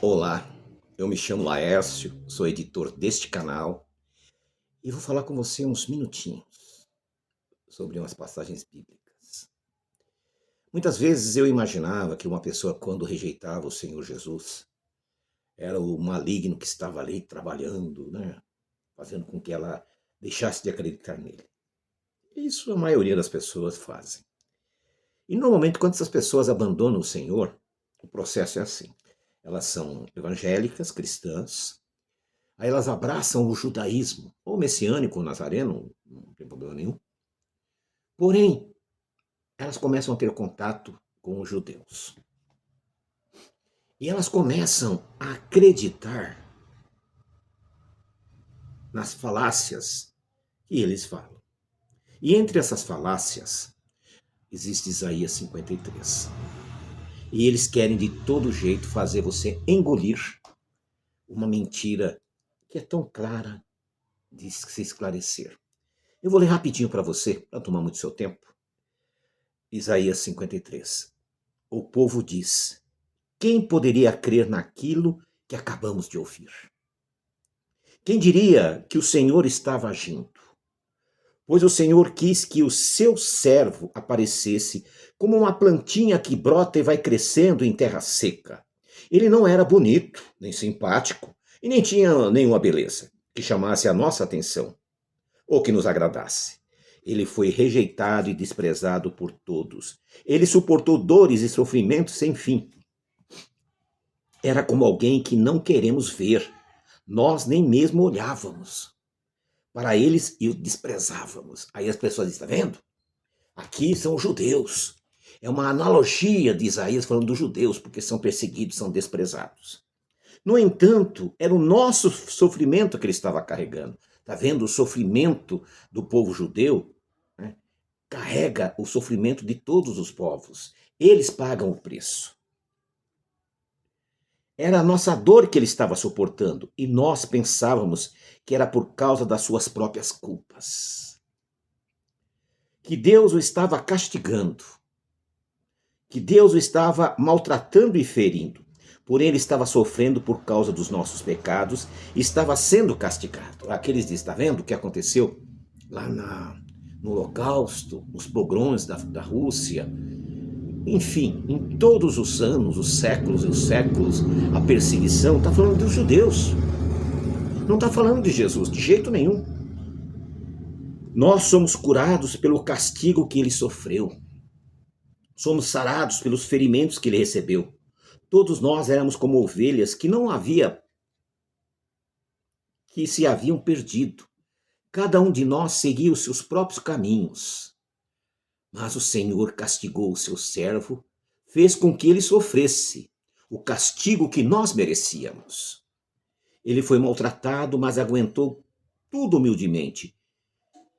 Olá, eu me chamo Laércio, sou editor deste canal e vou falar com você uns minutinhos sobre umas passagens bíblicas. Muitas vezes eu imaginava que uma pessoa, quando rejeitava o Senhor Jesus, era o maligno que estava ali trabalhando, né? Fazendo com que ela deixasse de acreditar nele. Isso a maioria das pessoas fazem. E normalmente, quando essas pessoas abandonam o Senhor, o processo é assim. Elas são evangélicas, cristãs. Aí elas abraçam o judaísmo, ou messiânico, nazareno, não tem problema nenhum. Porém, elas começam a ter contato com os judeus. E elas começam a acreditar nas falácias que eles falam. E entre essas falácias, existe Isaías 53. E eles querem de todo jeito fazer você engolir uma mentira que é tão clara de se esclarecer. Eu vou ler rapidinho para você, para não tomar muito seu tempo. Isaías 53. O povo diz: quem poderia crer naquilo que acabamos de ouvir? Quem diria que o Senhor estava agindo? Pois o Senhor quis que o seu servo aparecesse como uma plantinha que brota e vai crescendo em terra seca. Ele não era bonito, nem simpático, e nem tinha nenhuma beleza que chamasse a nossa atenção ou que nos agradasse. Ele foi rejeitado e desprezado por todos. Ele suportou dores e sofrimentos sem fim. Era como alguém que não queremos ver. Nós nem mesmo olhávamos. Para eles, e o desprezávamos. Aí as pessoas dizem, está vendo? Aqui são os judeus. É uma analogia de Isaías falando dos judeus, porque são perseguidos, são desprezados. No entanto, era o nosso sofrimento que ele estava carregando. Está vendo? O sofrimento do povo judeu, né, carrega o sofrimento de todos os povos. Eles pagam o preço. Era a nossa dor que ele estava suportando e nós pensávamos que era por causa das suas próprias culpas. Que Deus o estava castigando. Que Deus o estava maltratando e ferindo. Porém, ele estava sofrendo por causa dos nossos pecados e estava sendo castigado. Aqueles dizem, está vendo o que aconteceu lá no Holocausto, nos pogroms da Rússia? Enfim, em todos os anos, os séculos e os séculos, a perseguição está falando dos judeus. Não está falando de Jesus, de jeito nenhum. Nós somos curados pelo castigo que ele sofreu. Somos sarados pelos ferimentos que ele recebeu. Todos nós éramos como ovelhas que se haviam perdido. Cada um de nós seguia os seus próprios caminhos. Mas o Senhor castigou o seu servo, fez com que ele sofresse o castigo que nós merecíamos. Ele foi maltratado, mas aguentou tudo humildemente.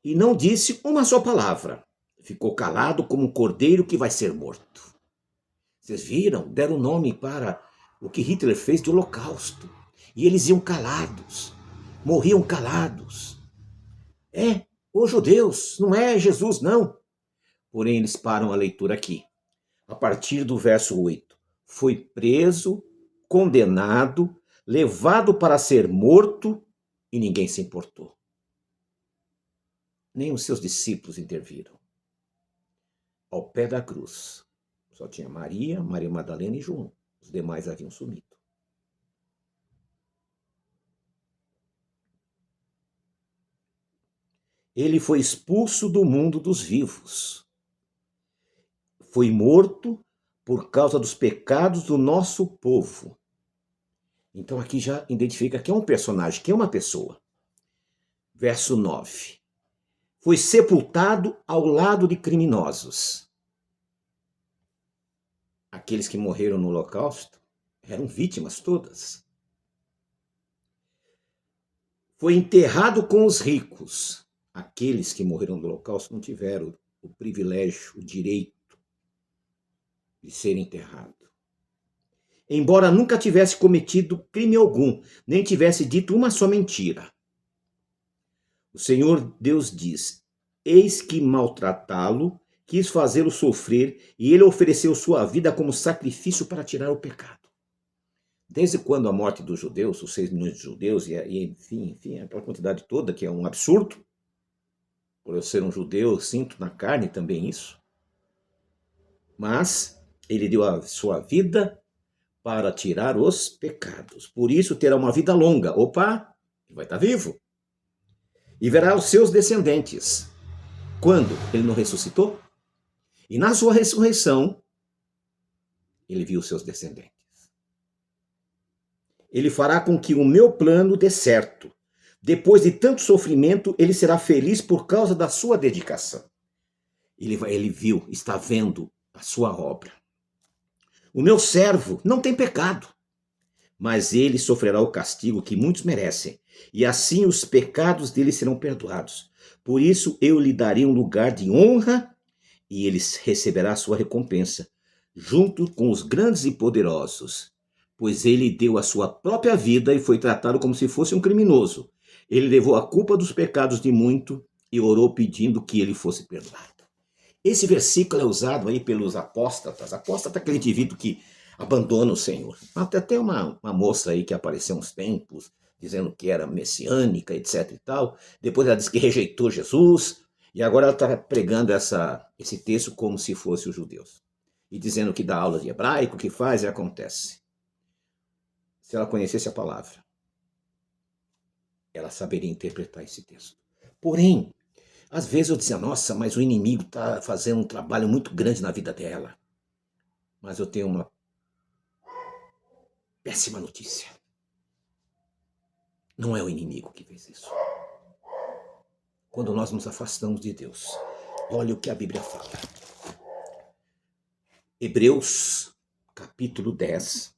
E não disse uma só palavra. Ficou calado como um cordeiro que vai ser morto. Vocês viram? Deram nome para o que Hitler fez de holocausto. E eles iam calados. Morriam calados. Os judeus, não é Jesus, não. Porém, eles param a leitura aqui. A partir do verso 8. Foi preso, condenado, levado para ser morto e ninguém se importou. Nem os seus discípulos interviram. Ao pé da cruz, só tinha Maria, Maria Madalena e João. Os demais haviam sumido. Ele foi expulso do mundo dos vivos. Foi morto por causa dos pecados do nosso povo. Então aqui já identifica que é um personagem, que é uma pessoa. Verso 9. Foi sepultado ao lado de criminosos. Aqueles que morreram no Holocausto eram vítimas todas. Foi enterrado com os ricos. Aqueles que morreram no Holocausto não tiveram o privilégio, o direito de ser enterrado. Embora nunca tivesse cometido crime algum, nem tivesse dito uma só mentira. O Senhor Deus diz, eis que maltratá-lo, quis fazê-lo sofrer, e ele ofereceu sua vida como sacrifício para tirar o pecado. Desde quando a morte dos judeus, os 6 milhões de judeus, enfim, aquela quantidade toda, que é um absurdo, por eu ser um judeu, eu sinto na carne também isso, mas ele deu a sua vida para tirar os pecados. Por isso terá uma vida longa. Opa, vai estar vivo. E verá os seus descendentes. Quando ele não ressuscitou? E na sua ressurreição, ele viu os seus descendentes. Ele fará com que o meu plano dê certo. Depois de tanto sofrimento, ele será feliz por causa da sua dedicação. Ele viu, está vendo a sua obra. O meu servo não tem pecado, mas ele sofrerá o castigo que muitos merecem, e assim os pecados dele serão perdoados. Por isso eu lhe darei um lugar de honra, e ele receberá a sua recompensa, junto com os grandes e poderosos, pois ele deu a sua própria vida e foi tratado como se fosse um criminoso. Ele levou a culpa dos pecados de muito e orou pedindo que ele fosse perdoado. Esse versículo é usado aí pelos apóstatas. Apóstata é aquele indivíduo que abandona o Senhor. Até tem uma moça aí que apareceu uns tempos, dizendo que era messiânica, etc e tal. Depois ela disse que rejeitou Jesus. E agora ela está pregando esse texto como se fosse os judeus. E dizendo que dá aula de hebraico, que faz e acontece. Se ela conhecesse a palavra, ela saberia interpretar esse texto. Porém, às vezes eu dizia, nossa, mas o inimigo está fazendo um trabalho muito grande na vida dela. Mas eu tenho uma péssima notícia. Não é o inimigo que fez isso. Quando nós nos afastamos de Deus, olha o que a Bíblia fala. Hebreus, capítulo 10,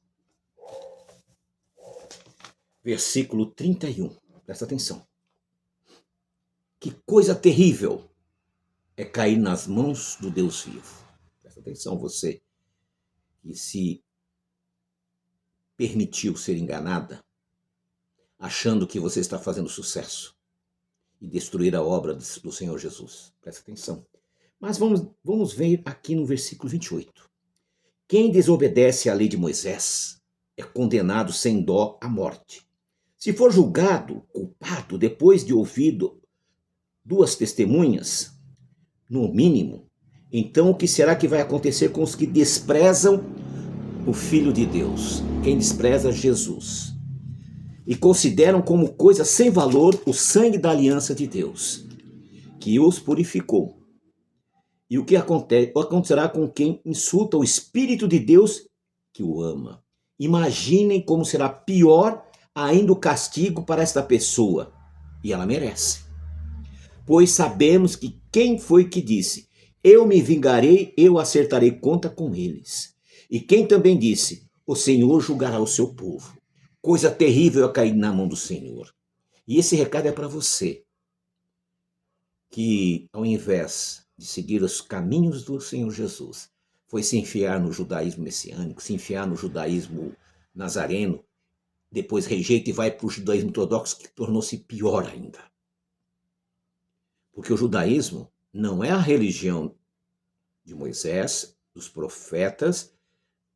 versículo 31. Presta atenção. Que coisa terrível é cair nas mãos do Deus vivo. Presta atenção, você que se permitiu ser enganada, achando que você está fazendo sucesso e destruir a obra do Senhor Jesus. Presta atenção. Mas vamos ver aqui no versículo 28. Quem desobedece à lei de Moisés é condenado sem dó à morte. Se for julgado culpado depois de ouvido 2 testemunhas, no mínimo, então o que será que vai acontecer com os que desprezam o Filho de Deus? Quem despreza Jesus e consideram como coisa sem valor o sangue da aliança de Deus, que os purificou. E o que acontecerá com quem insulta o Espírito de Deus que o ama? Imaginem como será pior ainda o castigo para esta pessoa. E ela merece. Pois sabemos que quem foi que disse, eu me vingarei, eu acertarei conta com eles. E quem também disse, o Senhor julgará o seu povo. Coisa terrível é cair na mão do Senhor. E esse recado é para você, que ao invés de seguir os caminhos do Senhor Jesus, foi se enfiar no judaísmo messiânico, se enfiar no judaísmo nazareno, depois rejeita e vai para o judaísmo ortodoxo, que tornou-se pior ainda. Porque o judaísmo não é a religião de Moisés, dos profetas,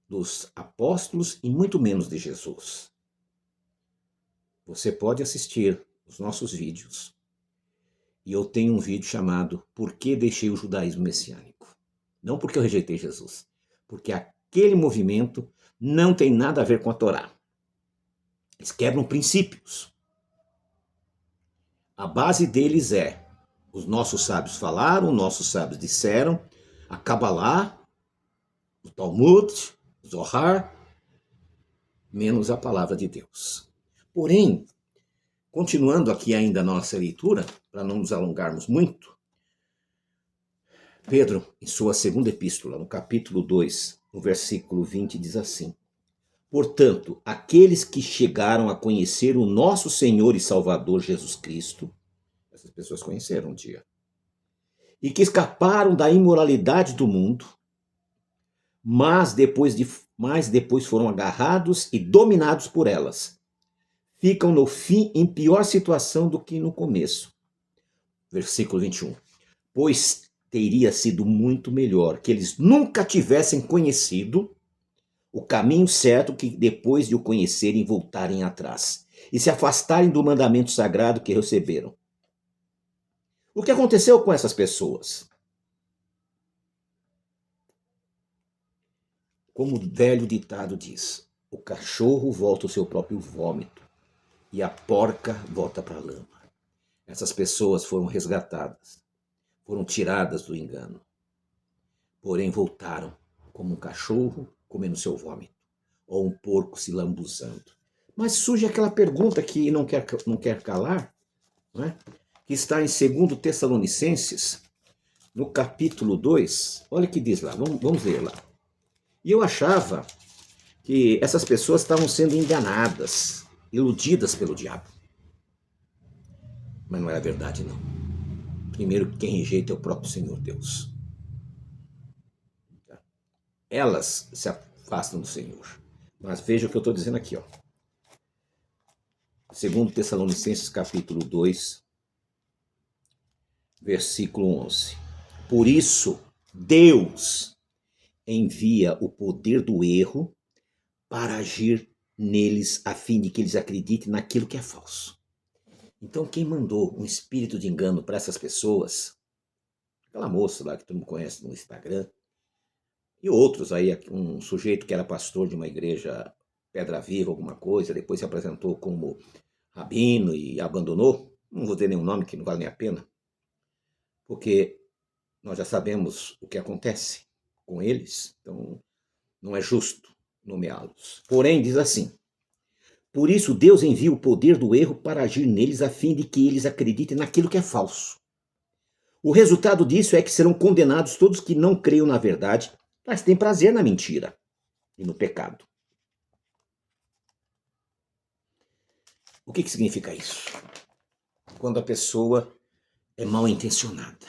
dos apóstolos e muito menos de Jesus. Você pode assistir os nossos vídeos. E eu tenho um vídeo chamado Por que deixei o judaísmo messiânico? Não porque eu rejeitei Jesus, porque aquele movimento não tem nada a ver com a Torá. Eles quebram princípios. A base deles é, os nossos sábios falaram, os nossos sábios disseram, a Kabbalah, o Talmud, o Zohar, menos a palavra de Deus. Porém, continuando aqui ainda a nossa leitura, para não nos alongarmos muito, Pedro, em sua segunda epístola, no capítulo 2, no versículo 20, diz assim: portanto, aqueles que chegaram a conhecer o nosso Senhor e Salvador Jesus Cristo, essas pessoas conheceram um dia, e que escaparam da imoralidade do mundo, mas depois foram agarrados e dominados por elas, ficam no fim em pior situação do que no começo. Versículo 21. Pois teria sido muito melhor que eles nunca tivessem conhecido o caminho certo que depois de o conhecerem voltarem atrás e se afastarem do mandamento sagrado que receberam. O que aconteceu com essas pessoas? Como o velho ditado diz, o cachorro volta ao seu próprio vômito e a porca volta para a lama. Essas pessoas foram resgatadas, foram tiradas do engano, porém voltaram como um cachorro comendo seu vômito, ou um porco se lambuzando. Mas surge aquela pergunta que não quer calar, não é? Que está em 2 Tessalonicenses, no capítulo 2. Olha o que diz lá, vamos ler lá. E eu achava que essas pessoas estavam sendo enganadas, iludidas pelo diabo. Mas não era verdade, não. Primeiro, quem rejeita é o próprio Senhor Deus. Elas se afastam do Senhor. Mas veja o que eu estou dizendo aqui, ó. 2 Tessalonicenses capítulo 2, versículo 11. Por isso, Deus envia o poder do erro para agir neles, a fim de que eles acreditem naquilo que é falso. Então, quem mandou um espírito de engano para essas pessoas, aquela moça lá que todo mundo conhece no Instagram, e outros aí, um sujeito que era pastor de uma igreja Pedra Viva, alguma coisa, depois se apresentou como rabino e abandonou, não vou ter nenhum nome que não vale nem a pena, porque nós já sabemos o que acontece com eles, então não é justo nomeá-los. Porém, diz assim, por isso Deus envia o poder do erro para agir neles a fim de que eles acreditem naquilo que é falso. O resultado disso é que serão condenados todos que não creiam na verdade, mas têm prazer na mentira e no pecado. O que significa isso? Quando a pessoa é mal intencionada.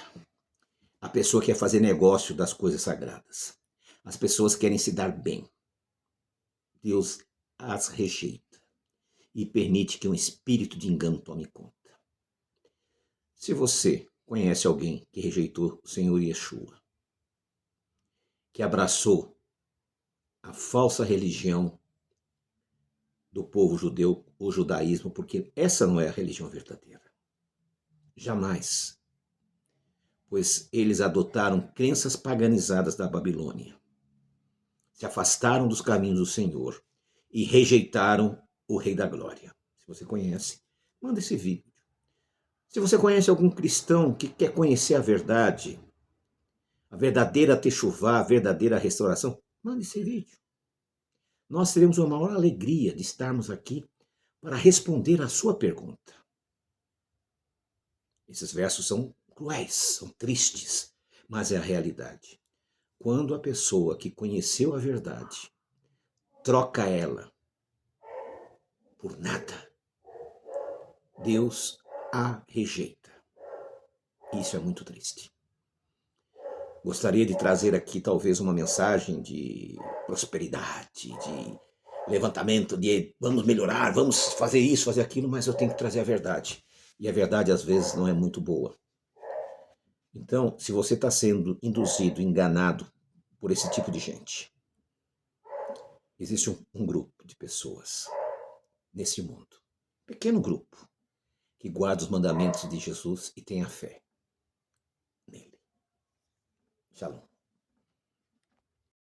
A pessoa quer fazer negócio das coisas sagradas. As pessoas querem se dar bem. Deus as rejeita e permite que um espírito de engano tome conta. Se você conhece alguém que rejeitou o Senhor Yeshua, que abraçou a falsa religião do povo judeu, o judaísmo, porque essa não é a religião verdadeira. Jamais. Pois eles adotaram crenças paganizadas da Babilônia. Se afastaram dos caminhos do Senhor e rejeitaram o Rei da Glória. Se você conhece, manda esse vídeo. Se você conhece algum cristão que quer conhecer a verdade, a verdadeira techuvá, a verdadeira restauração, manda esse vídeo. Nós teremos uma maior alegria de estarmos aqui para responder à sua pergunta. Esses versos são cruéis, são tristes, mas é a realidade. Quando a pessoa que conheceu a verdade troca ela por nada, Deus a rejeita. Isso é muito triste. Gostaria de trazer aqui talvez uma mensagem de prosperidade, de levantamento, de vamos melhorar, vamos fazer isso, fazer aquilo, mas eu tenho que trazer a verdade. E a verdade às vezes não é muito boa. Então, se você está sendo induzido, enganado por esse tipo de gente, existe um grupo de pessoas nesse mundo, pequeno grupo, que guarda os mandamentos de Jesus e tem a fé nele. Shalom.